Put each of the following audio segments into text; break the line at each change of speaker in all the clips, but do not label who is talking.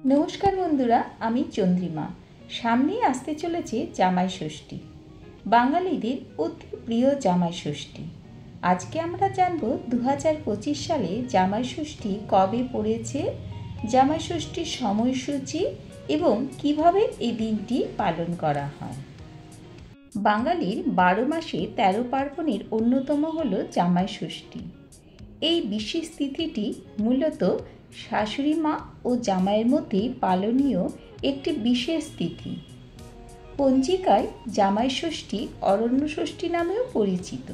নমস্কার বন্ধুরা, আমি চন্দ্রিমা। সামনেই আসতে চলেছে জামাই ষষ্ঠী, বাঙালিদের অতি প্রিয় জামাই ষষ্ঠী। আজকে আমরা জানব 2025 সালে জামাই ষষ্ঠী কবে পড়েছে, জামাই ষষ্ঠীর সময়সূচি এবং কিভাবে এই দিনটি পালন করা হয়। বাঙালির 12 মাসে 13 পার্বণের অন্যতম হল জামাই ষষ্ঠী। এই বিশেষ তিথিটি মূলত শাশুড়ি মা ও জামাইয়ের মধ্যে পালনীয় একটি বিশেষ তিথি। পঞ্জিকায় জামাই ষষ্ঠী অরণ্য ষষ্ঠী নামেও পরিচিত।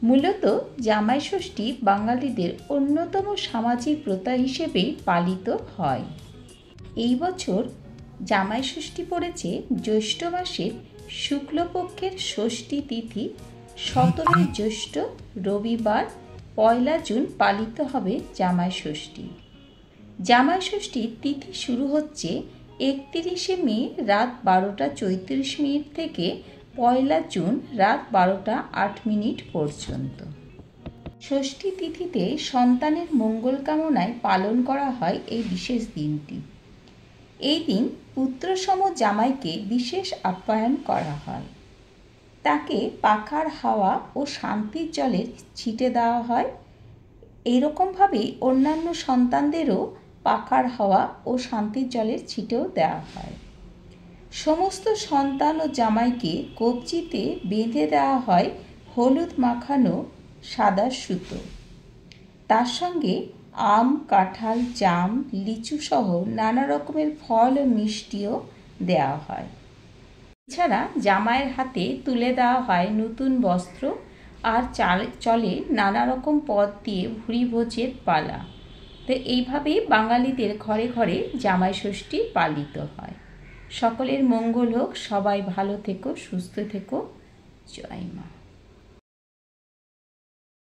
মূলত জামাই ষষ্ঠী বাঙালিদের অন্যতম সামাজিক প্রথা হিসেবেই পালিত হয়। এই বছর জামাই ষষ্ঠী পড়েছে জ্যৈষ্ঠ মাসের শুক্লপক্ষের ষষ্ঠী তিথি 17 জ্যৈষ্ঠ রবিবার 1 জুন পালিত হবে জামাই ষষ্ঠী। জামাই ষষ্ঠীর তিথি শুরু হচ্ছে 31 মে রাত 12টা 34 মিনিট থেকে 1 জুন রাত 12টা 8 মিনিট পর্যন্ত। ষষ্ঠী তিথিতে সন্তানের মঙ্গল কামনায় পালন করা হয় এই বিশেষ দিনটি। এই দিন পুত্রসম জামাইকে বিশেষ আপ্যায়ন করা হয়। তাকে পাখার হাওয়া ও শান্তির জলের ছিটে দেওয়া হয়। এইরকমভাবেই অন্যান্য সন্তানদেরও পাখার হাওয়া ও শান্তির জলের ছিটেও দেওয়া হয়। সমস্ত সন্তান ও জামাইকে কবজিতে বেঁধে দেওয়া হয় হলুদ মাখানো সাদা সুতো। তার সঙ্গে আম, কাঁঠাল, জাম, লিচু সহ নানা রকমের ফল ও মিষ্টিও দেওয়া হয়। এছাড়া জামাইয়ের হাতে তুলে দেওয়া হয় নতুন বস্ত্র আর চলে নানা রকম পদ দিয়ে ভুরি ভোজের পালা। তো এইভাবেই বাঙালিদের ঘরে ঘরে জামাই ষষ্ঠী পালিত হয়। সকলের মঙ্গল হোক, সবাই ভালো থেকো, সুস্থ থেকো। জয় মা।